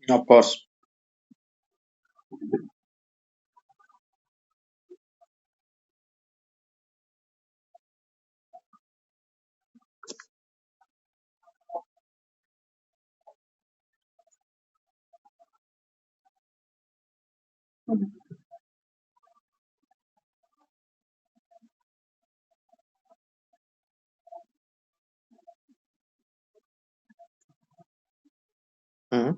Of course. Hmm.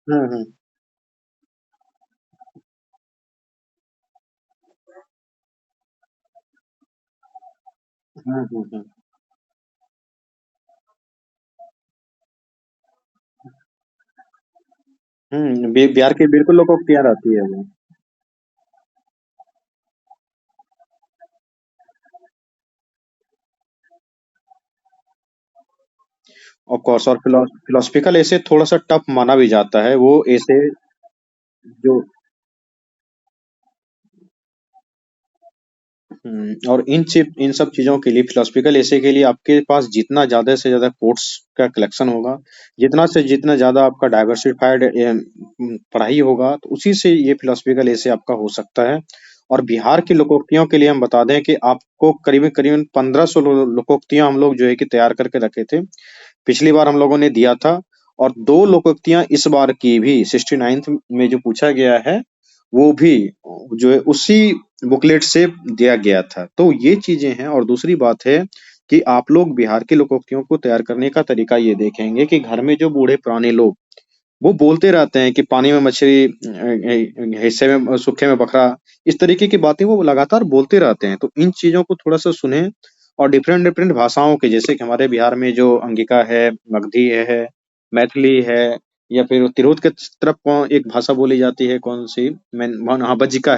Hmm. Hmm. Bihar की बिल्कुल लोकोक्तियां रहती है वो। Of course. और फिलोसफिकल ऐसे थोड़ा सा टफ माना भी जाता है वो ऐसे जो। और इन सब चीजों के लिए फिलोसफिकल ऐसे के लिए आपके पास जितना ज्यादा से ज्यादा कोट्स का कलेक्शन होगा, जितना से जितना ज्यादा आपका डाइवर्सिफाइड पढ़ाई होगा, तो उसी से ये फिलोसफिकल ऐसे आपका हो सकता है। और बिहार की लोकोक्तियों के लिए हम बता दें कि आपको करीबन करीबन 1500 लोकोक्तियां हम लोग जो है कि तैयार करके रखे थे। पिछली बार हम लोगों ने दिया था। और दो लोकोक्तियां इस बार की भी 69th में जो पूछा गया है, वो भी जो है उसी बुकलेट से दिया गया था। तो ये चीजें हैं। और दूसरी बात है कि आप लोग बिहार की लोकोक्तियों को तैयार करने का तरीका ये देखेंगे कि घर में जो बूढ़े पुराने लोग वो बोलते रहते हैं कि पानी में मछली, हिस्से में सूखे में बकरा, इस तरीके की बातें वो लगातार बोलते रहते हैं। तो इन चीजों को थोड़ा सा सुने। और डिफरेंट डिफरेंट भाषाओं के, जैसे कि हमारे बिहार में जो अंगिका है, मगधी है, मैथिली है, या फिर तिरहुत के तरफ एक भाषा बोली जाती है, कौन सी, मैं हाँ, बज्जिका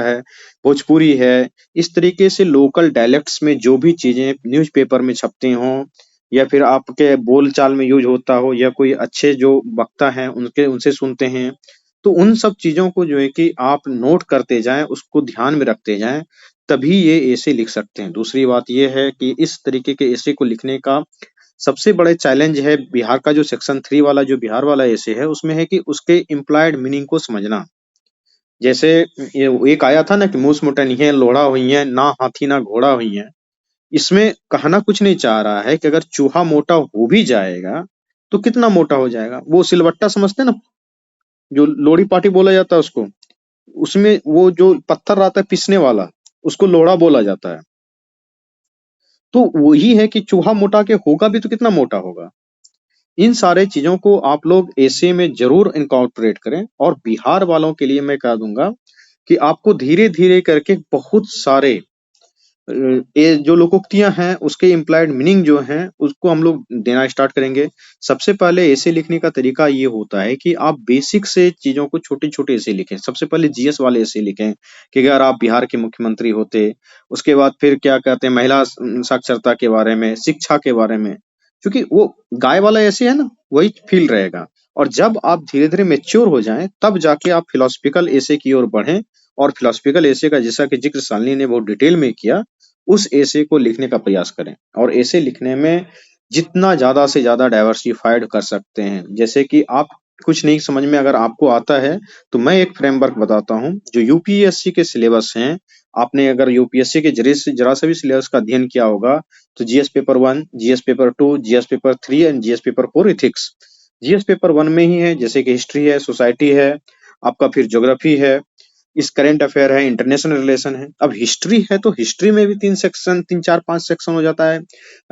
है, भोजपुरी है। इस तरीके से लोकल डायलेक्ट्स में जो भी चीजें न्यूज़पेपर में छपती हों, या फिर आपके बोल चाल में यूज होता हो, या कोई अच्छे जो वक्ता हैं उनके उनसे सुनते हैं, तो उन सब चीजों को जो है कि आप नोट करते जाएं, उसको ध्यान में रखते जाएं, तभी ये ऐसे लिख सकते हैं। दूसरी बात ये है कि इस तरीके के ऐसे को लिखने का सबसे बड़ा चैलेंज है बिहार का, जो सेक्शन 3 वाला जो बिहार वाला ऐसे है, उसमें है कि उसके इम्प्लॉयड मीनिंग को समझना। जैसे ये एक आया था ना कि मूस मुटनिये लोढ़ा हुई है, ना हाथी ना घोड़ा हुई है। इसमें कहना कुछ नहीं चाह रहा है कि अगर चूहा मोटा हो भी जाएगा तो कितना मोटा हो जाएगा। वो सिलवट्टा समझते हैं ना, जो लोढ़ी पाटी बोला जाता है उसको, उसमें वो जो पत्थर रहता है पीसने वाला, उसको लोढ़ा बोला जाता है। तो वही है कि चूहा मोटा के होगा भी तो कितना मोटा होगा। इन सारे चीजों को आप लोग ऐसे में जरूर इनकॉर्पोरेट करें। और बिहार वालों के लिए मैं कह दूंगा कि आपको धीरे धीरे करके बहुत सारे ये जो लोकोक्तियां हैं उसके इम्प्लाइड मीनिंग जो हैं उसको हम लोग देना स्टार्ट करेंगे। सबसे पहले ऐसे लिखने का तरीका ये होता है कि आप बेसिक से चीजों को छोटे छोटे ऐसे लिखें। सबसे पहले जीएस वाले ऐसे लिखें कि अगर आप बिहार के मुख्यमंत्री होते। उसके बाद फिर क्या कहते हैं, महिला साक्षरता के बारे में, शिक्षा के बारे में। क्योंकि वो गाय वाला ऐसे है ना, वही फील रहेगा। और जब आप धीरे धीरे मेच्योर हो जाएं तब जाके आप फिलोसफिकल ऐसे की ओर बढ़ें। और फिलोसफिकल ऐसे का जैसा कि जिक्र शालिनी ने बहुत डिटेल में किया, उस ऐसे को लिखने का प्रयास करें। और ऐसे लिखने में जितना ज्यादा से ज्यादा डाइवर्सिफाइड कर सकते हैं। जैसे कि आप कुछ नहीं समझ में अगर आपको आता है, तो मैं एक फ्रेमवर्क बताता हूँ जो यूपीएससी के सिलेबस हैं। आपने अगर यूपीएससी के जरा सा भी सिलेबस का अध्ययन किया होगा, तो GS paper 1, GS paper 2, GS paper 3 and GS paper 4 ethics. GS paper 1 में ही है, जैसे कि हिस्ट्री है, सोसाइटी है, आपका फिर ज्योग्राफी है, इस करंट अफेयर है, इंटरनेशनल रिलेशन है। अब हिस्ट्री है तो हिस्ट्री में भी 3 सेक्शन, 3 4 5 सेक्शन हो जाता है।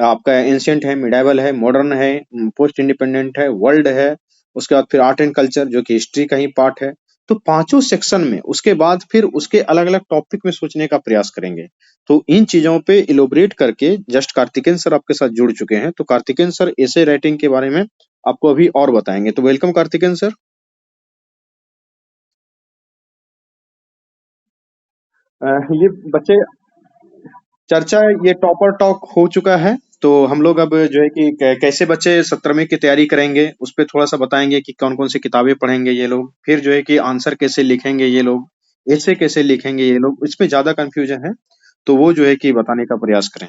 आपका एंशियंट है, मिडाइवल है, मॉडर्न है, पोस्ट इंडिपेंडेंट है, वर्ल्ड है, उसके बाद फिर आर्ट एंड कल्चर जो कि हिस्ट्री का ही पार्ट है। तो पांचों सेक्शन में उसके बाद फिर उसके अलग अलग टॉपिक में सोचने का प्रयास करेंगे। तो इन चीजों पे इलोबरेट करके जस्ट कार्तिकेन सर आपके साथ जुड़ चुके हैं, तो कार्तिकेन सर ऐसे राइटिंग के बारे में आपको अभी और बताएंगे। तो वेलकम कार्तिकेन सर। ये बच्चे चर्चा, ये टॉपर टॉक हो चुका है। तो हम लोग अब जो है कि कैसे बच्चे 17वीं की तैयारी करेंगे उस पे थोड़ा सा बताएंगे कि कौन कौन सी किताबें पढ़ेंगे ये लोग, फिर जो है कि आंसर कैसे लिखेंगे ये लोग, ऐसे कैसे लिखेंगे ये लोग, इस पे ज्यादा कंफ्यूजन है। तो वो जो है कि बताने का प्रयास करें।